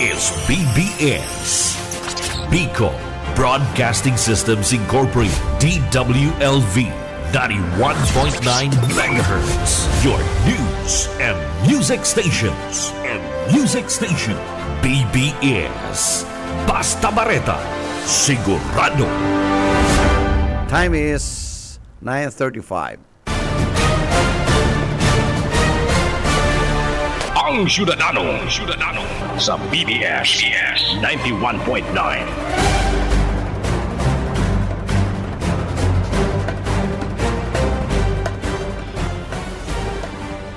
is BBS. Bicol Broadcasting Systems Incorporated, DWLV, 91.9 MHz. Your news and music stations. BBS. Basta Bareta, sigurado. Time is 9:35. Ang Syudadano sa BBS 91.9.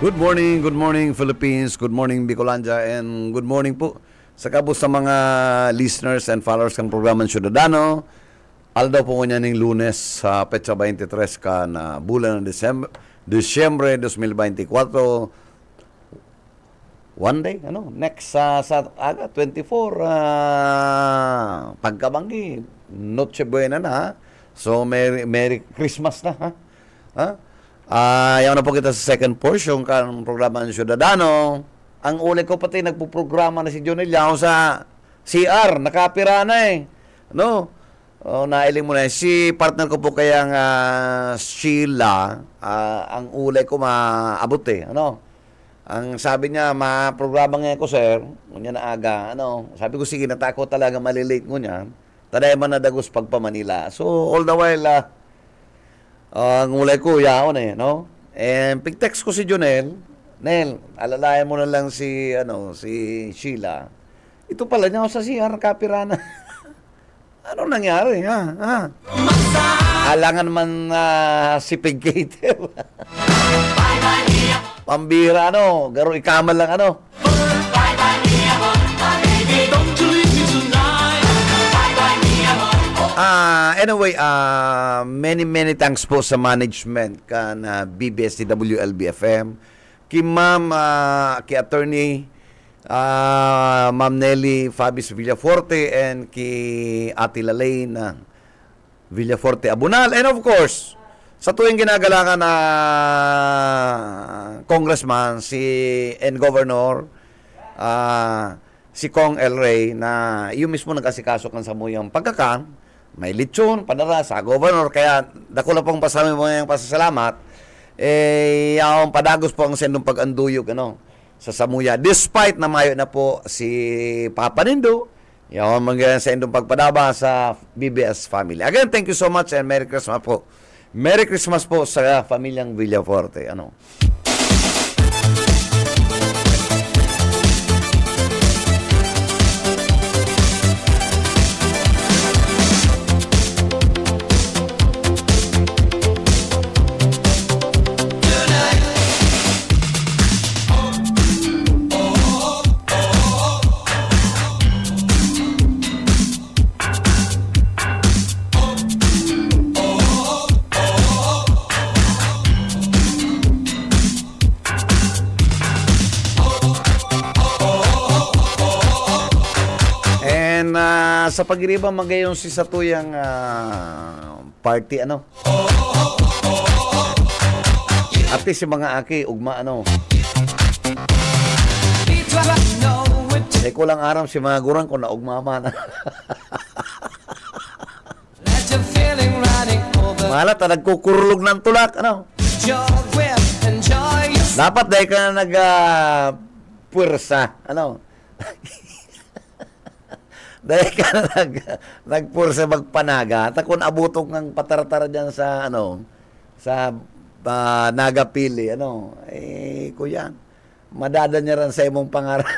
Good morning Philippines, good morning Bicolandia, and good morning po sa kabus sa mga listeners and followers ng programang Syudadano. Aldaw po niya ng Lunes sa petsa 23 ka na bulan ng Disyembre 2024. One day, next sa aga 24 pagkabanggi, Noche Buena na. So Merry Christmas na, ha? Yaw na po kita sa second portion ng programa ng Syudadano. Ang uli ko pati nagpo-programa na si Jonel Yao sa CR, nakapira na nailing mo na. Si partner ko po kayang Sheila, ang uli ko maabot Ang sabi niya, ma-programa nga ko, sir. Ngunya na aga, Sabi ko, sige, natako talaga, malilate ko niya. Taday man na dagos pagpa Manila. So, all the while, ang ulay ko, yaon And pig-text ko si Jonel, Nel, alalayan mo na lang si Sheila. Ito pala niya sa CR, kapirana. Anong nangyari, ha? Alangan man si Pig-Gator. Pambira, garo ikamal lang, Anyway, many thanks po sa management kan BBS WLB-FM, kay Ma'am, kay Attorney Ma'am Nelly Fabis Villaforte, and kay Ate Lalaine Villaforte Abunal, and of course, sa tuwing ginagalangan na congressman and governor, si Kong El Rey, na yung mismo nag-asikaso kan sa muyang pagkakan, may lechon, padara sa governor, kaya dako na pong pasami mo yung pasasalamat, yung padagos po ang sendong pag-anduyog, sa Samuya, despite na mayo na po si Papa Nindo, yung mga sendong pagpadaba sa BBS family. Again, thank you so much and Merry Christmas po. Merry Christmas po sa pamilyang Villaforte. Sa pagiriba magayon si Satuyang party ati si mga aki ugma ko lang aram si mga gurang ko na ugma man. Mahala ta nagkukurlog ng tulak dapat dahil ka na puwersa dahil ka na nagpursa magpanaga, takon abutok ng patartara dyan sa, sa nagapili, kuya, madada niya rin sa imong pangaran.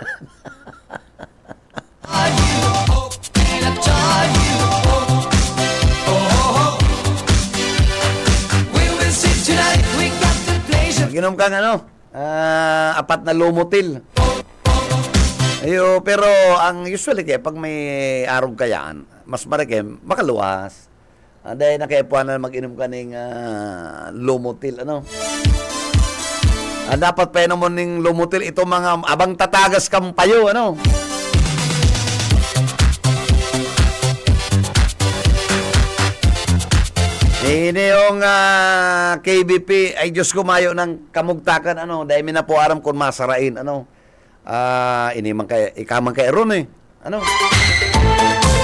Ginom kang apat na lumutil. Pero ang usually pag may arog kayaan, mas marike makaluwas. Dahil nakaipuan na mag-inom ka ng lumutil, dapat pa naman ng lumutil ito mga abang tatagas kampayo, Ini yung KBP ay Diyos kumayo ng kamugtakan dahil minapuaram kung masarain Inimang kay ikamang kay Ron eh. Ano?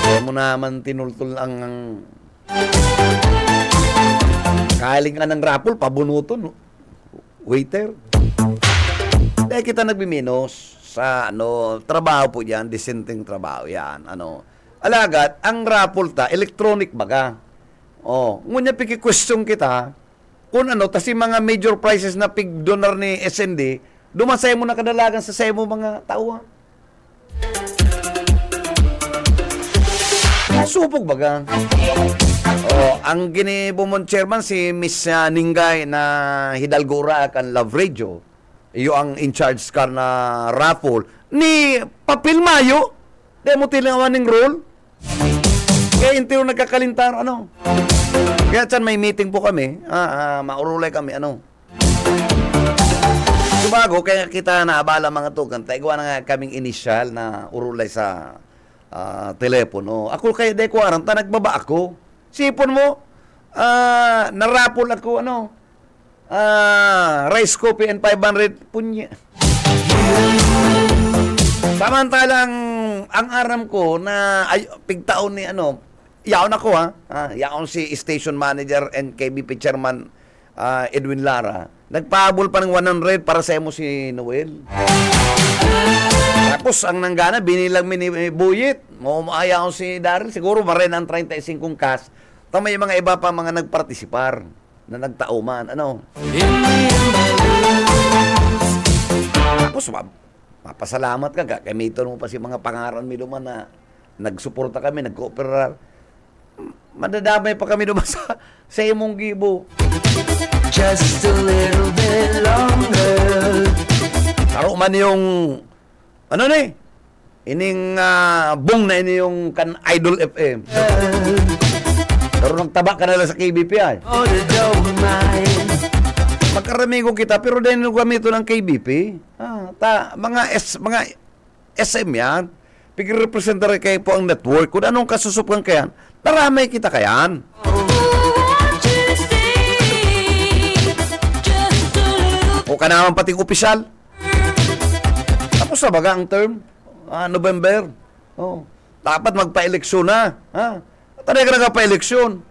Kaya mo naman tinultul ang kaling ka ng raffle, pabunuton. Waiter. Dahil kita nagbiminus sa trabaho po yan, dissenting trabaho yan. Alagad, ang raffle electronic baga. Ngunya piki-question kita, kung tas yung mga major prizes na pig-donor ni SND, dumasay mo na kadalagan sa sayo mo mga tao. Supog baga. Ang ginibumon chairman si Miss Ningay na Hidalgo kan Love Radio. Iyo ang in charge ka na raffle ni Papil Mayo. Demo tilingawan ng role. Kaya intiro nagkakalintar, Kaya dyan may meeting po kami. Maurulay kami, Subago, kaya kita naabala mga tukan. Taigwa na nga kaming initial na urulay sa telepono. Ako kaya de ko aranta, nagbaba ako. Sipon mo, narapol ako, rice coffee and 500 punya. Samantalang ang aram ko na pigtaon ni yaon ako yaon si station manager and KBP chairman Edwin Lara. Nagpahabol pa ng 100 para sa mo si Noel. Tapos ang nanggana binilang mini buyit. Ayaw si Daryl siguro marin ang 35 cash. Tama yung mga iba pa mga nagpartisipar na nagtauman. Tapos mapasalamat ka. Gamiton mo pa si mga pangaran mi duman na nagsuporta kami, nag-cooperar. Madadamay pa kami duman sa imong gibo. Just a little bit longer. Taro man yung ining bong na ini yung kan Idol FM. Pero nagtaba ka na lang sa KBP ay. Magkaramigo kita pero dahil gamito ng KBP. Mga SM yan. Pag-representar kayo po ang network. Kung anong kasusupan kayan, taramay kita kayan. O ka naman pating opisyal. Tapos na baga ang term? November. Dapat magpa-eleksyon na. Tanay ka na pa-eleksyon.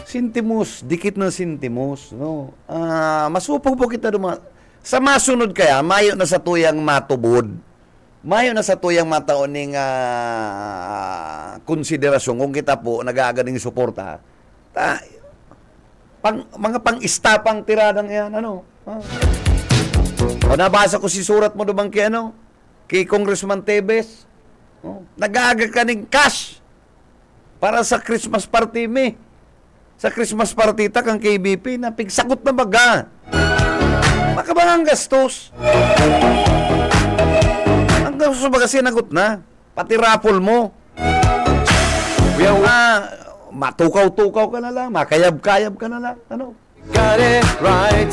Sintimos, dikit ng sintimos. Masupog po kita duman. Sa masunod kaya, mayo na sa tuyang matubod. Mayo na sa tuyang matauning konsiderasyon kung kita po nag-aaganing suporta. Mga pang-istapang tiradang yan, nabasa ko si surat mo dumang kay Congressman Tebes. Nag-aaga ka ng cash para sa Christmas party Sa Christmas party kang KBP na pigsakot na baga. Makabangang gastos. Ang gastos baga sinagot na. Pati raffle mo. Matukaw-tukaw ka na lang. Makayab-kayab ka na lang. Got it right.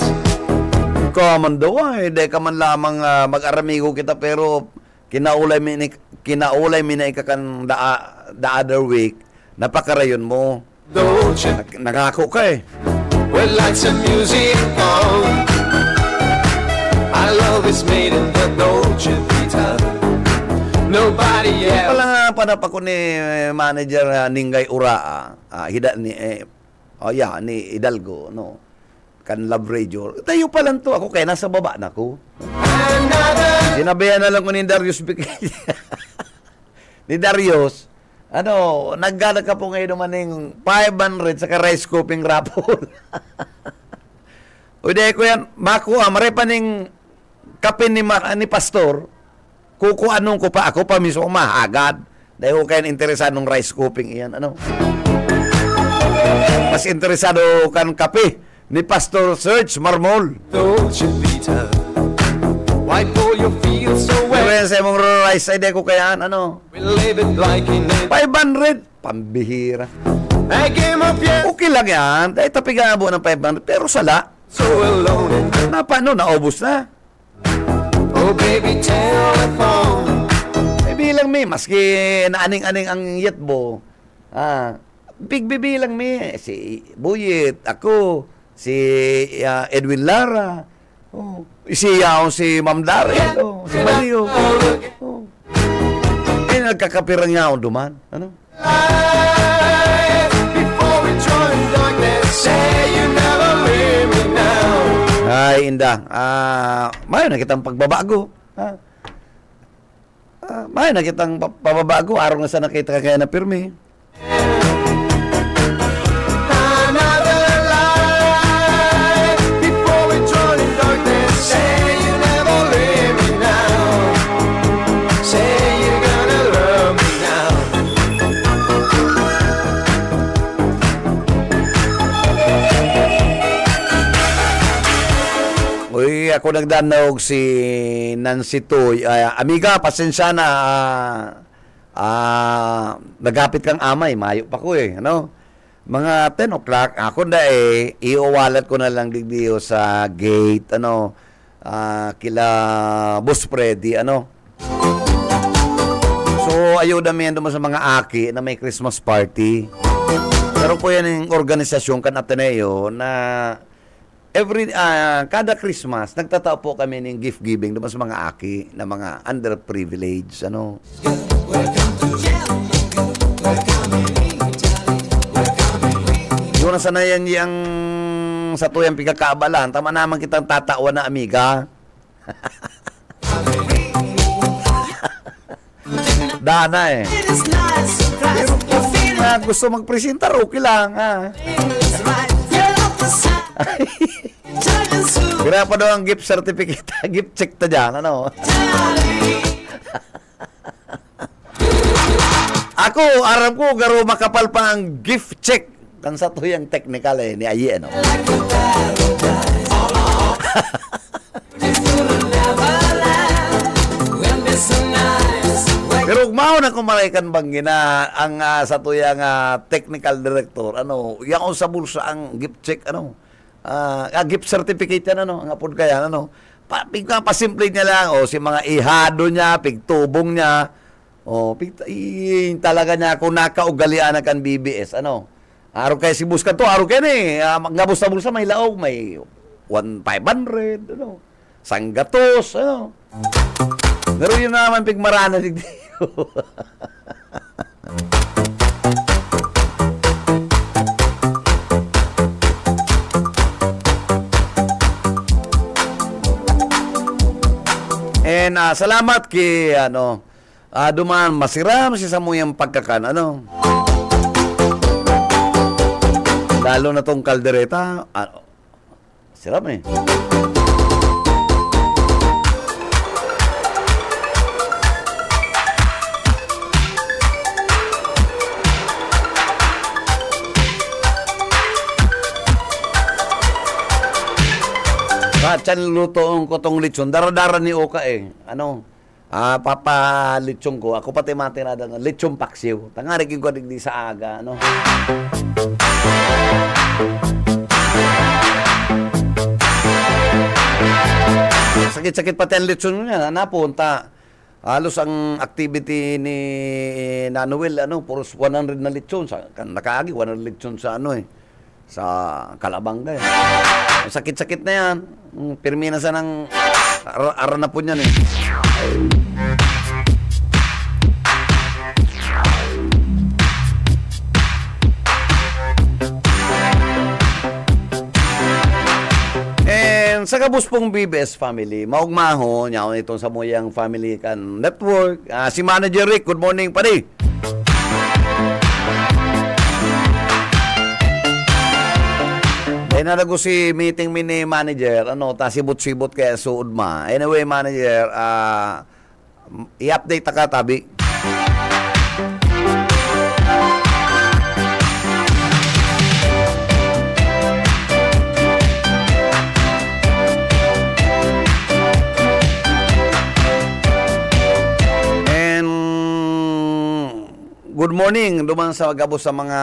Kaman daw de ka man lamang mag-aramigo kita pero kinaulay mi na ikakan the other week. Napakarayon mo. Nagako ka Well, lights and music on. Our love is made in the Dolce Vita. Nobody else. Pala nga panapa ko ni manager Ningay Uraa. Ni Hidalgo, kan Love Radio. Tayo pa lang to. Ako kaya nasa baba na ko. Sinabihan na lang ko ni Darius ni Darius. Naggana ka po ngayon naman ng 500 sa rice cooking raffle. Uday ko yan, maray pa ng kape ni pastor, kukuanong ko pa, ako pa mismo mahagad. Dahil ko kayo interesado ng rice cooking iyan, Mas interesado kan kape ni Pastor Serge Marmol. Why pull your feet so well? Kaya sa mong rice ay ko kayaan, We'll live it like in 500, pambihira. Okay lang yan, dahil tapigabo ng 500, pero sala. So alone and naubos na. Oh baby, telephone. Baby, Bigbibilang mi, maski naaning-aning ang yetbo. Bigbibilang mi. Si Buyit, ako, si Edwin Lara, si Ma'am Darren, si Mario. Nagkakapirang niya ako duman. Ano? Ay, inda. Mayo na kitang pagbabago. Mayo na kitang pababago. Araw na sa nakita kaya na pirmi. Uy, ako nagdanog si Nancy Toy. Amiga, pasensya na. Nagapit kang amay. Mayo pa ko eh. Ano? Mga 10 o'clock. Ako na i-wallet ko na lang digdiyo sa gate. Ano? Kila Boss Freddy. Ano? So, ayaw namin naman sa mga aki na may Christmas party. Pero po yan yung organisasyon kan Ateneo na kada Christmas, nagtatao po kami ng gift giving naman sa mga aki na mga underprivileged. Ano? Yun na sanayan yung sa tuyang pagkakabalan. Tama naman kitang tatawa na amiga. Dana eh. Pero kung gusto magpresentar, okay lang. Kaya pa daw ang gift certificate, gift check ta dyan, ano? Ako, aram ko, garo makapal pa ang gift check. Kan sa to yung technical ni Ayi, ano? Pero mao na kumalaikan bang gina ang sa to yung technical director, ano? Yung sa bulsa ang gift check, ano? Gift certificate yan, ano, ang apod kaya, ano, pasimple niya lang, si mga ihado niya, pigtubong niya, talaga niya, kung nakaugalian na kan BBS, ano, araw kaya si Buskan to, araw kaya nga bulsa may laog, may 1,500, ano, sanggatos, ano, pero yun naman pigmarana, digdiyo. And salamat kay duman masiram si Samuyang pagkakan, ano. Lalo na tong kaldereta, siram eh. Chan luto ko tong lechon. Dara-dara ni Oka eh. Ano? Papa-lechon ko. Ako pati matirada ng lechon paksiw. Tangarikin ko digdi sa aga. Ano? Sakit-sakit pati ang lechon niya. Napunta. Halos ang activity ni Nanuel, ano, puros 100 na lechon. Nakaagi, 100 lechon sa ano eh. Sa Kalabanga eh. Sakit-sakit na yan. Pirmi na sa ng ara na po niyan eh. And sa kabus pong BBS family, maugmaho niya itong sa Muyang Family kan Network. Si Manager Rick, good morning pare. Nalago si meeting mini manager, ano, ta sibot-sibot kaya suod ma. Anyway, manager, i-update ka tabi. And good morning duman sa gabos sa mga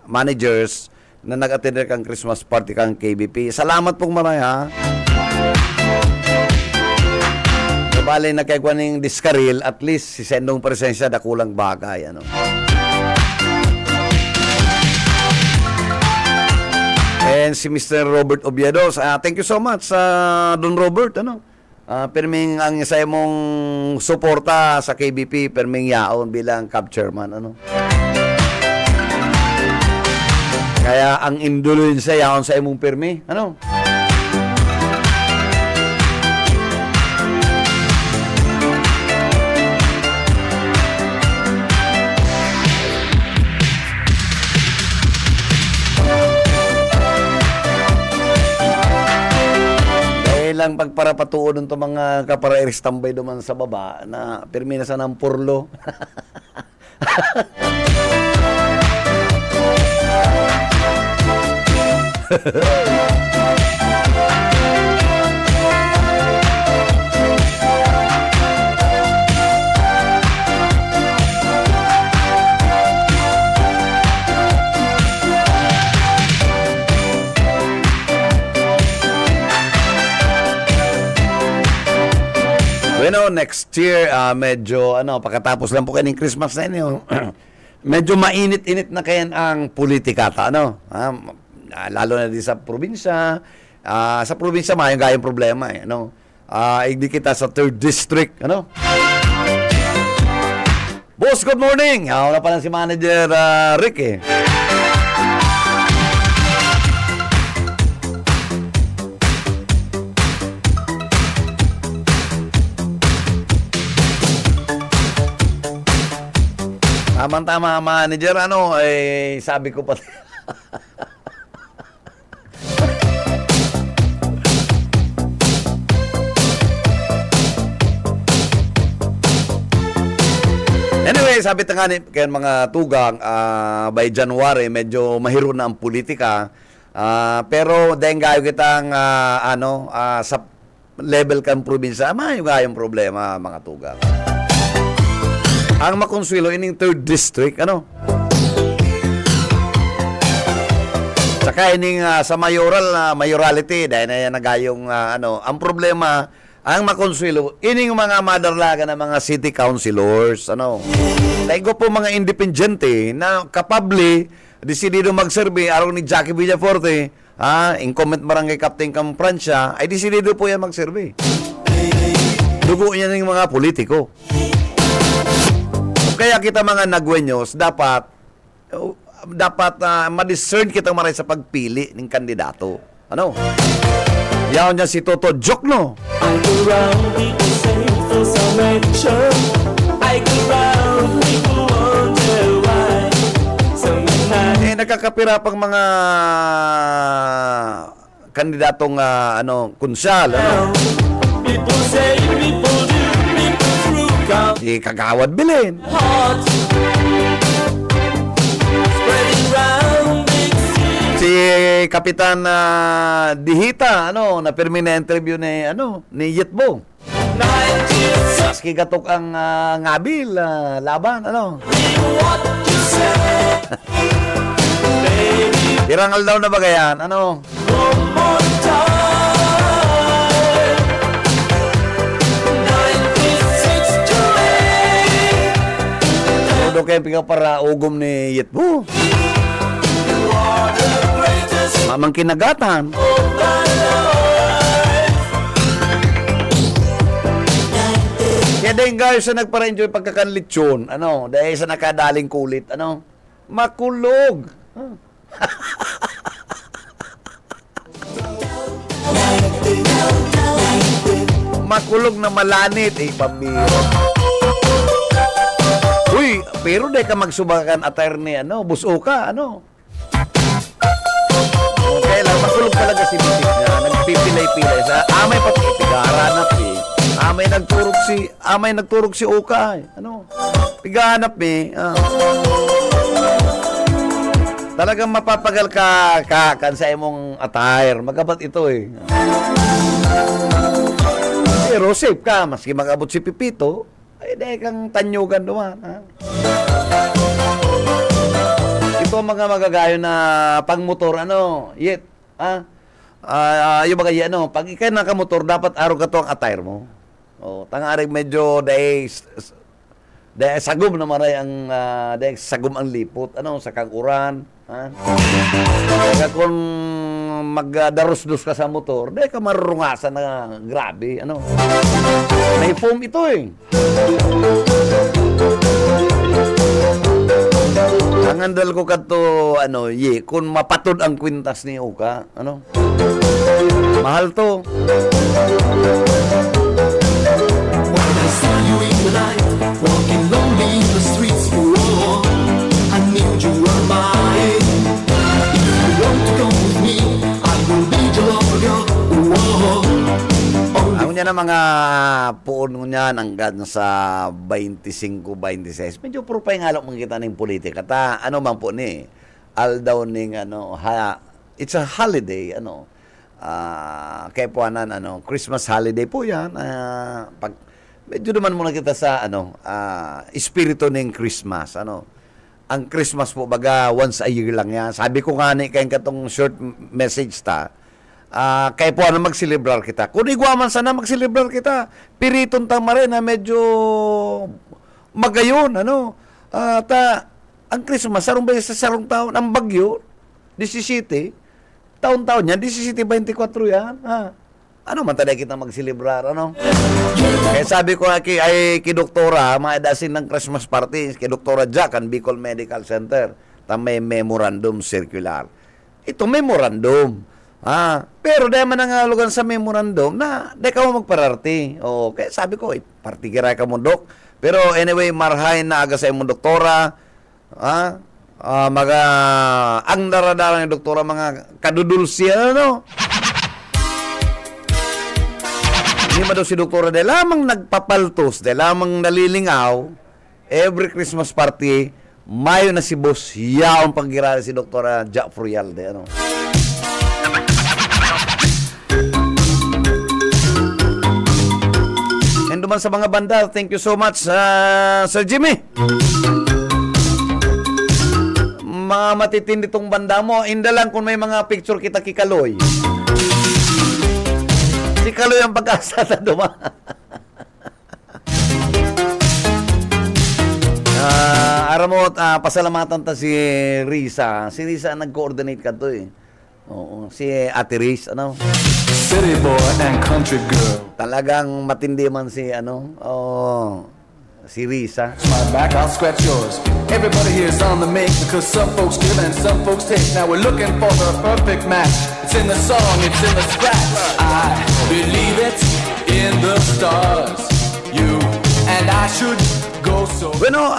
managers na nag-attend kang Christmas party kang KBP. Salamat pong marami, ha. Bale nagkaigwa ning diskaril, at least si sendong presensya dakulang bagay, ano. And si Mr. Robert Oviedo, thank you so much Don Robert, ano. Perming ang isa mong suporta sa KBP, perming yaon bilang CAB chairman, ano. Kaya ang indulensya yaon sa imong permi, ano. Lang pagparapatuon ng mga kapara-iris tambay duman sa baba na permina sa ng purlo. Bueno, next year, medyo, pagkatapos lang po kayo ng Christmas na inyo, medyo mainit-init na kayan ang politikata, ano? Lalo na din sa probinsya. Sa probinsya, mayroon gayong problema, ano? Hindi kita sa 3rd District, ano? Boss, good morning! Wala pa lang si Manager Rick, eh. Tama-tama, manager, sabi ko pa. Anyway, sabi ta nga kaya mga tugang, by January, medyo mahiro na ang politika. Pero dahil gayo kitang, sa level kang probinsya, may gayong problema, mga tugang. Ang makonsuelo ining 3rd District, ano? Saka ining sa mayorality, dahil na yan nagayong, ang problema, ang makonsuelo, ining mga madarlaga ng mga city councilors, ano? Taigo po mga independyente na kapabli, desidido magserve, araw ni Jackie Villaforte, incumbent barangay captain kang Pransya, ay desidido po yan magserve. Dugo niya ng mga politiko. Kaya kita mga nagwenyos, dapat ma-discern kitang maray sa pagpili ng kandidato. Ano? Yaon niya si Toto Jokno. I go round, people say, for some action. I go round, people wonder why. Nagkakapira pang mga kandidatong kunsyal. Ano? People say, people do. Si Kagawad Bilin. Si Kapitan Dihita, na permanent interview ni Yitbo. Maski gatok ang ngabil, laban, Irangal daw na ba gayan, Todo kayo pinga para ugom ni Yitbo. Mamang kinagatan. Kaya dahil guys sa nagpara-enjoy pagkakanlitsyon, dahil sa nakadaling kulit, makulog. Makulog na malanit, pamiro. Uy, pero dahil ka magsubakan attorney, buso ka, Okay lang, makulog talaga si Bitik niya. Nagpipilay-pilay sa amay pati pigaranap amay nagturog si Oka. Pigahanap talagang mapapagal ka sa imong attire. Magabat ito Pero safe ka, maski mag-abot si Pipito, ay dahil kang tanyugan duman. Ito mga magagayo na pangmotor, yet, yung mga pag ikay nakamotor, dapat araw ka to ang attire mo. Tangarig medyo dahil sagom naman ay ang dahil sagom ang lipot sa kankuran. Kaya kung magdarus-dus ka sa motor, dahil ka marurungasan na grabe. May foam ito eh. Ang andal ko kato, kung mapatod ang kwintas ni Uka, mahal to. When I saw you in the night, walking lonely in the streets, I knew you were mine. If you want to come with me, I will be your lover, girl. Ang niya na mga puon niya hanggang sa 25, 26. Medyo purupay nga lang kita ng politika. Man po ni, aldaw ning it's a holiday, kaya po Christmas holiday po yan. Medyo naman muna kita sa espiritu ng Christmas. Ang Christmas po baga once a year lang yan. Sabi ko nga ni kayong katong short message kaya po magsilibrar kita. Kung igwaman sana magsilibrar kita. Piriton tama rin na medyo magayon. Ang Christmas, sarong ba sa sarong taon? Ang bagyo, 17, taon-taon yan, 17-24 yan. Man tayo kita magsilibrar, Kaya sabi ko kay Doktora, maadasin ng Christmas party, kay Doktora Jack, ang Bicol Medical Center, may memorandum circular. Ito memorandum. Pero dahil man nangalugan sa memorandum na dahil ka mo magpararti. Kaya sabi ko, party kiray ka mo, Dok. Pero anyway, marhain na aga sa imong doktora. Ang daradara ng doktora, mga kadudulsiya, Hindi man daw si doktora dahil lamang nagpapaltos, dahil lamang nalilingaw, every Christmas party, mayo na si boss, yaong pagkirala si Doktora Jack Frialde, And duman sa mga banda, thank you so much, Sir Jimmy. Mga matitindi tong banda mo, inda lang kung may mga picture kita kikaloy. Si Kaloy ang pag-asa na duman. Aram mo, pasalamatan ta si Risa. Si Risa nag-coordinate ka to eh. Si Ate Riz, City boy and country girl. Talagang matindi man si si Risa. My back, I'll scratch yours. Everybody here is on the make because some folks give and some folks take. Now we're looking for the perfect match. It's in the song, it's in the scratch. I believe it in the stars. You and I should go so. Bueno,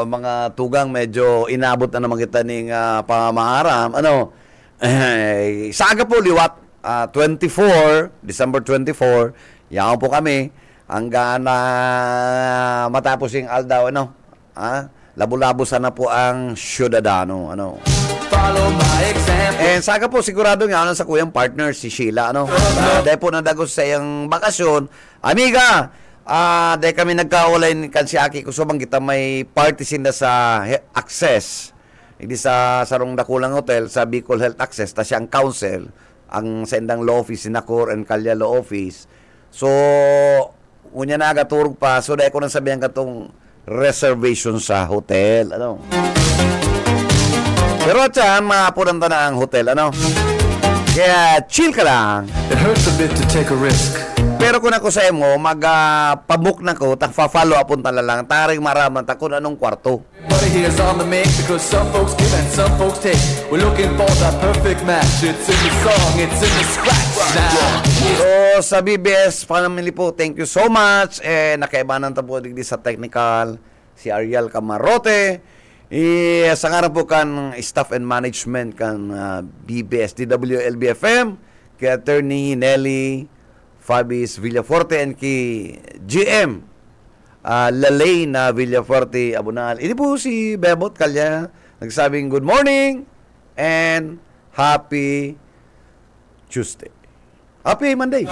mga tugang medyo inabot na naman kita ng pamaharam. Saga po liwat, December 24, yan po kami. Hanggang matapos yung aldaw, labo-labo sana po ang Ciudadano, Follow my example. And saga po, sigurado nga sa kuyang partner, si Sheila, dahil po nadagos sa iyang bakasyon. Amiga, dahil kami nagkaulay kan si Aki Kusubang, kita may party sinda sa Access. Hindi sa Sarong Dakulang Hotel, sa Bicol Health Access, ta siyang council, ang sendang law office, Sinacor and Calya Law Office. So, unya na agaturog pa, so dahil ko nang sabihan katong reservation sa hotel, Pero atyan, maapunan ta na ang hotel, Kaya, chill ka lang. It hurts a bit to take a risk. Pero kung ako sa imo, mag-pabook na ko, fa-follow upon tala lang, taring maraman ta kung anong kwarto. Everybody here's on the make because some folks give and some folks take. We're looking for that perfect match. It's in the song, it's in the scratch now. So, sa BBS Family po, thank you so much. Nakaibanan ta po digdi sa technical, si Ariel Camarote. Sa ngaran po kan staff and management kan BBS DWLB-FM, kay Attorney Nelly Fabis Villaforte and kay GM Lalay na Villaforte Abunal. Ini po si Bebot Kalya nagsabing good morning and happy Tuesday. Happy Monday.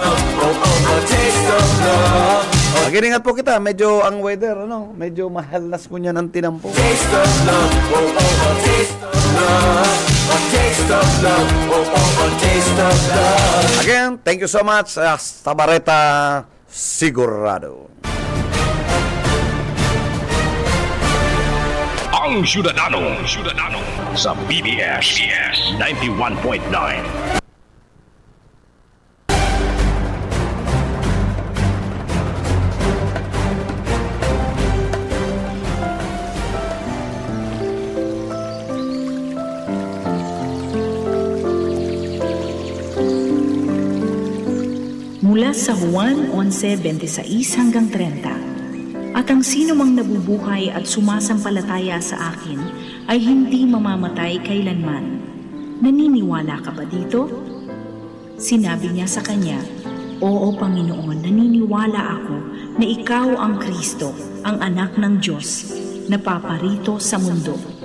Mag-ingat po kita, medyo ang weather, medyo mahalas ko niya ng tinampo. Taste of love, taste of love, taste of love, taste of love. Again, thank you so much, Tabareta sigurado. Ang Syudadano sa BBS 91.9. Mula sa Juan 11:26 hanggang 30. At ang sino mang nabubuhay at sumasampalataya sa akin ay hindi mamamatay kailanman. Naniniwala ka ba dito? Sinabi niya sa kanya, Oo, Panginoon, naniniwala ako na ikaw ang Kristo, ang anak ng Diyos, na paparito sa mundo.